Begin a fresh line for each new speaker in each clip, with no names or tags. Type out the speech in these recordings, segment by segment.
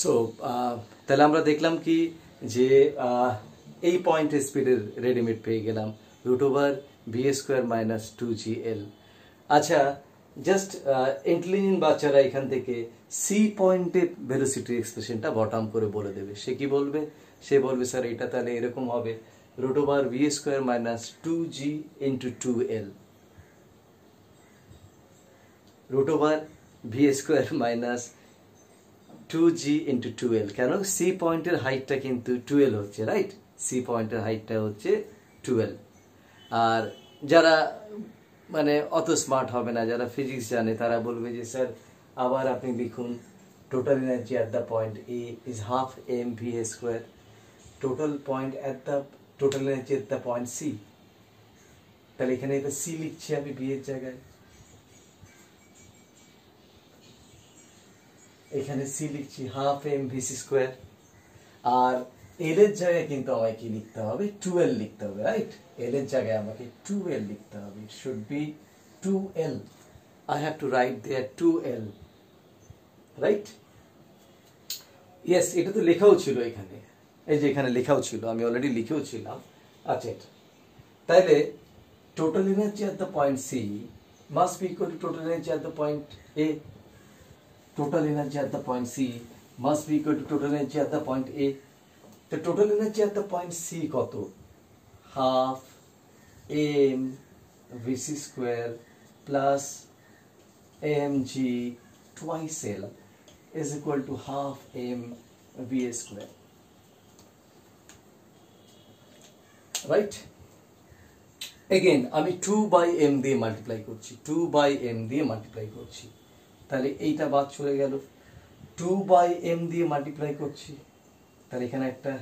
So তাহলে আমরা দেখলাম কি যে এই পয়েন্টের স্পিডের রেডিমেড পেয়ে গেলাম √v² - 2gl। আচ্ছা, জাস্ট ইন্টেলিজেন্ট বাচ্চারা এখান থেকে সি পয়েন্টে ভেলোসিটি এক্সপ্রেশনটা বটম করে বলে দেবে। সে কি বলবে? সে বলবে স্যার এটা তাহলে এরকম হবে √v² - 2g × 2l, √v² - 2g × 2l। কেন? সি পয়েন্টের হাইটটা কিন্তু 2l হচ্ছে, রাইট? সি পয়েন্টের হাইটটা হচ্ছে 2l। আর যারা মানে অত স্মার্ট হবে না, যারা ফিজিক্স জানে, তারা বলবে যে স্যার আবার আপনি লিখুন total energy at the point A is half mv², total energy at the point C. তাহলে এখানে এটা সি লিখছি আমি বি এর জায়গায়, এখানে সি লিখছি হাফ mv², আর এল এর জায়গায় কিন্তু আমাকে কি লিখতে হবে? 2l লিখতে হবে, রাইট? এল এর জায়গায় আমাকে 2l লিখতে হবে। It should be 2l। I have to write there 2l, right? Yes, এটা তো লেখাও ছিল এখানে, এই যে এখানে লেখাও ছিল, আমি অলরেডি লিখেও ছিলাম। আচ্ছা, এটা তাইলে total energy at the point C must be equal to total energy at the point A. Total energy at the point C must be equal to total energy at the point A. তো total energy at the point C কত? Half mv² plus mg twice l is equal to half mv², right? Again আমি 2/m দিয়ে multiply করছি, 2/m দিয়ে multiply করছি, তাহলে এইটা বাদ চলে গেল। 2/m দিয়ে মাল্টিপ্লাই করছি, তাহলে এখানে একটা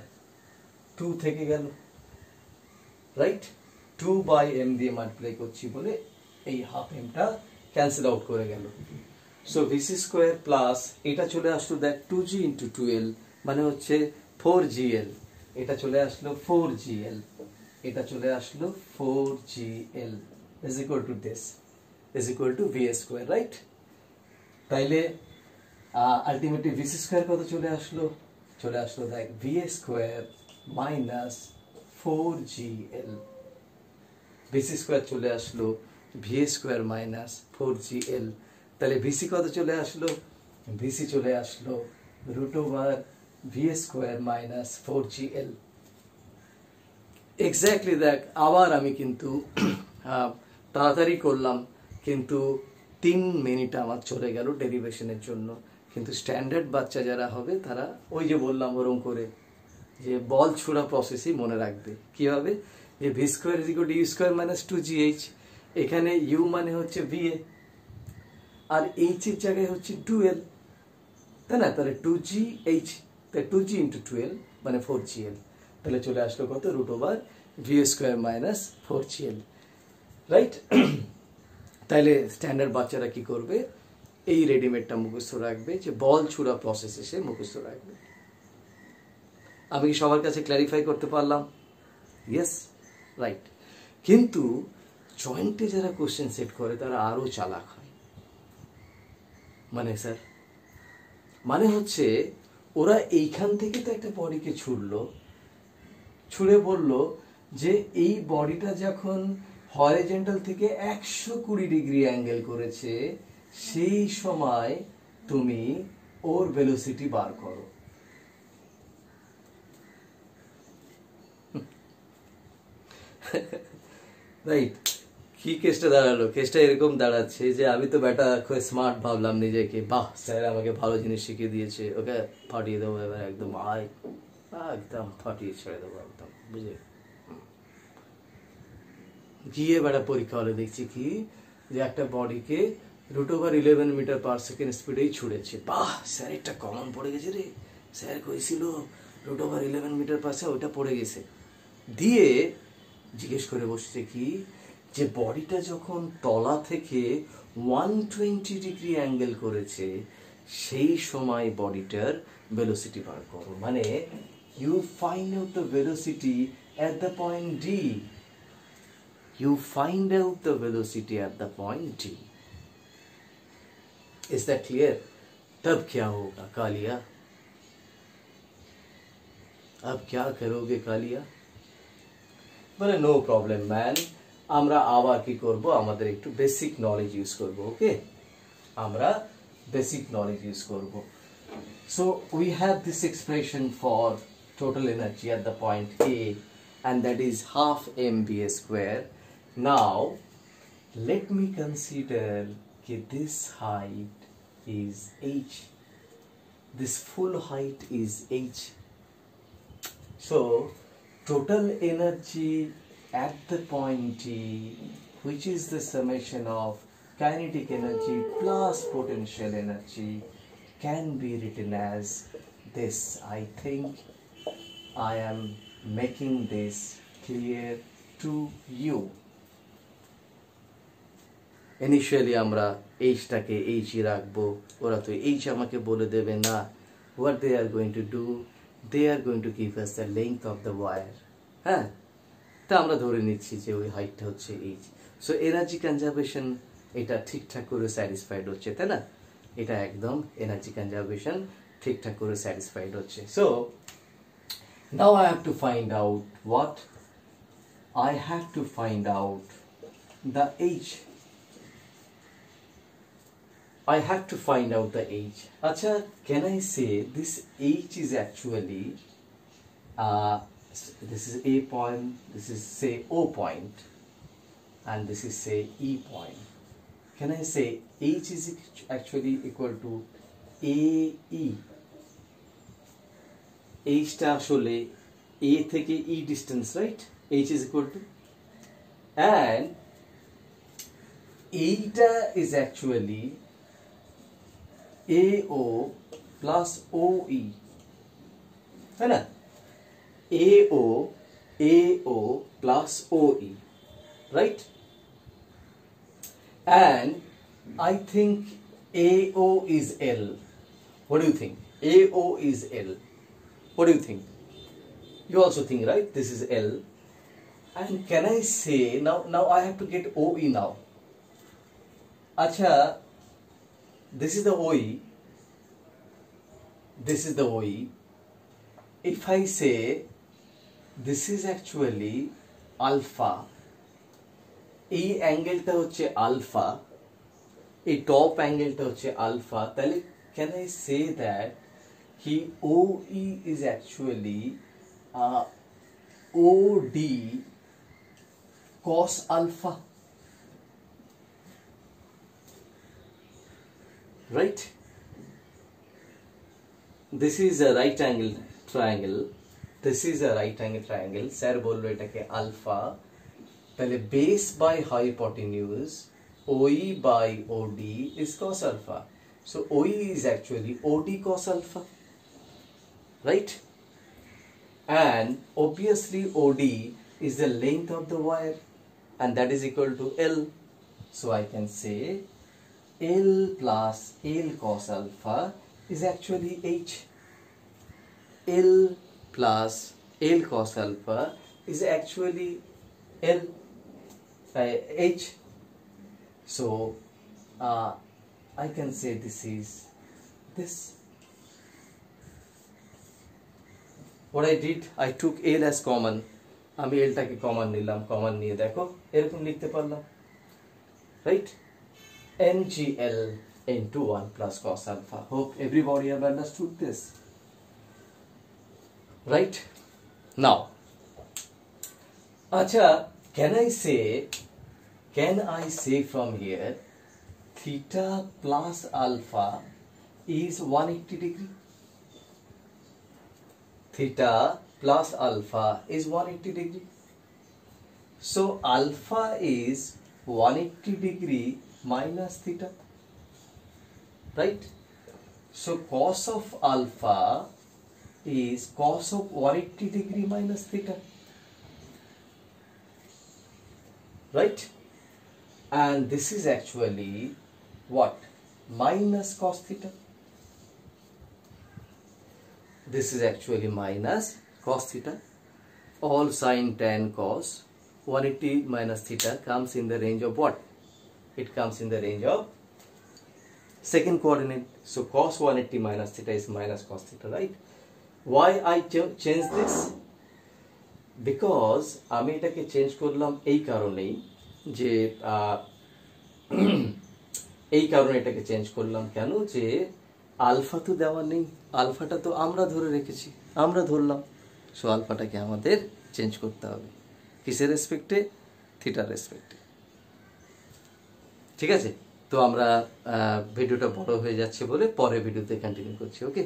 2 থেকে গেল, রাইট? 2/m দিয়ে মাল্টিপ্লাই করছি বলে এই হাফ এমটা ক্যান্সেল আউট করে গেল। সো vc² প্লাস এটা চলে আসলো দেখ 2g × 2l, মানে হচ্ছে 4gl। এটা চলে আসলো 4gl, এটা চলে আসলো 4gl is equal to this, is equal to v², right? তাইলে আলটিমেটলি vc² কত চলে আসলো? চলে আসলো দেখ v² - 4gl। vc² চলে আসলো v² - 4gl। তাহলে vc কত চলে আসলো? vc চলে আসলো √v² - 4gl। এক্স্যাক্টলি দেখ, আবার আমি কিন্তু তাড়াতাড়ি করলাম, কিন্তু 3 মিনিট আমার চলে গেল ডেরিভেশনের জন্য। কিন্তু স্ট্যান্ডার্ড বাচ্চা যারা হবে তারা ওই যে বললাম ওরকম করে যে বল ছোড়া প্রসেসই মনে রাখবে। কিভাবে? যে v² = u² - 2gh, এখানে u মানে হচ্ছে va আর h এর জায়গায় হচ্ছে 2l, তাই না? তাহলে 2gh, তাই 2g × 2l মানে 4gl। তাহলে চলে আসলো কত? √v² - 4gl, right? তাইলে স্ট্যান্ডার্ড বাচ্চারা কি করবে? এই রেডিমেডটা মুখস্থ রাখবে, যে বল ছুড়া প্রসেসে সে মুখস্থ রাখবে। আমি কি সবার কাছে ক্ল্যারিফাই করতে পারলাম? Yes, right. কিন্তু জয়েন্টে যারা কোশ্চেন সেট করে তারা আরো চালাক হয়। মানে স্যার, মানে হচ্ছে ওরা এইখান থেকে তো একটা বডিকে ছুড়লো, ছুড়ে বলল যে এই বডিটা যখন হরিজন্টাল থেকে 120 ডিগ্রি অ্যাঙ্গেল করেছে সেই সময় তুমি ওর ভেলোসিটি বার করো। রাইট? কি কেসটা দাঁড়ালো? কেসটা এরকম দাঁড়াচ্ছে যে আমি তো বেটা খুব স্মার্ট ভাবলাম নিজেকে, বাহ স্যার আমাকে ভালো জিনিস শিখিয়ে দিয়েছে, ওকে ফাটিয়ে দেবো এবার, একদম একদম ফাটিয়ে ছেড়ে দেবো একদম, বুঝে গিয়ে বেটা পরীক্ষা হলে দেখছি কি যে একটা বডিকে √11 মিটার/সেকেন্ড স্পিডেই ছুড়েছে। বাহ স্যার এটা কমন পড়ে গেছে রে, স্যার কইছিল √11 মিটার/সেকেন্ড, ওইটা পড়ে গেছে। দিয়ে জিজ্ঞেস করে বসছে কি যে বডিটা যখন তলা থেকে 120 ডিগ্রি অ্যাঙ্গেল করেছে সেই সময় বডিটার ভেলোসিটি বার করো। মানে you find out the velocity at the point D. You find out the velocity at the point D. Is that clear? तब क्या होगा कालिया? अब क्या करोगे कालिया? বলে নো প্রবলেম ম্যান, আমরা আবার কি করব, আমাদের একটু বেসিক নলেজ ইউজ করব। ওকে, আমরা বেসিক নলেজ ইউজ করব। So we have this expression for total energy at the point A, and that is half mva square. Now let me consider that this height is h, this full height is h. So total energy at the point T, which is the summation of kinetic energy plus potential energy, can be written as this. I think I am making this clear to you. Initially আমরা h টাকে h ই রাখবো, ওরা তো h আমাকে বলে দেবে না। What they are going to do, they are going to give us the length of the wire. হ্যাঁ, তা আমরা ধরে নিচ্ছি যে ওই হাইটটা হচ্ছে h। সো এনার্জি কনজারভেশন এটা ঠিকঠাক করে স্যাটিসফাইড হচ্ছে, তাই না? এটা একদম এনার্জি কনজারভেশন ঠিকঠাক করে স্যাটিসফাইড হচ্ছে। So now I have to find out what? I have to find out the h. I have to find out the h. Acha, can I say this h is actually this is a point, this is say O point, and this is say E point. Can I say h is actually equal to AE? h টা আসলে a থেকে e distance, right? h is equal to, and এইটা is actually AO plus OE, है ना? AO plus OE, right? And I think AO is L. What do you think? AO is L. What do you think? You also think, right? This is L. And can I say, now I have to get OE now. Acha, this is the OE. This is the OE. If I say this is actually alpha, এই অ্যাঙ্গেলটা হচ্ছে alpha, এই top অ্যাঙ্গেলটা হচ্ছে alpha, তাহলে can I say that he OE is actually OD cos alpha, right? This is a right angle triangle. This is a right angle triangle. Sir bollo etake alpha. Tale base by hypotenuse OE by OD is cos alpha. So OE is actually OD cos alpha, right? And obviously OD is the length of the wire, and that is equal to L. So I can say L plus L cos alpha is actually H. L plus L cos alpha is actually H. So I can say this is this. What I did, I took L as common. আমি L টাকে common নিলাম, common নিয়ে দেখো এরকম লিখতে পারলাম, right? NGL into 1 plus cos alpha. Hope everybody have understood this, right? Now, acha, can I say from here theta plus alpha is 180 degree? Theta plus alpha is 180 degree. So alpha is 180 degree minus theta, right? So cos of alpha is cos of 180 degree minus theta, right? And this is actually what? Minus cos theta. This is actually minus cos theta. All sin tan cos 180 minus theta comes in the range of what? It comes in the range of second coordinate. So cos 180 minus theta is minus cos theta, right? Why I change this, because আমি এটাকে change করলাম এই কারণেই যে এই কারণে এটাকে change করলাম কেন, যে আলফা তো দেওয়া নেই, আলফাটা তো আমরা ধরে রেখেছি, আমরা ধরলাম, সো আলফাটাকে আমাদের চেঞ্জ করতে হবে কিসের রেসপেক্টে, থিটার রেসপেক্টে। ঠিক আছে, তো আমরা ভিডিওটা বড় হয়ে যাচ্ছে বলে পরে ভিডিওতে কন্টিনিউ করছি। ওকে।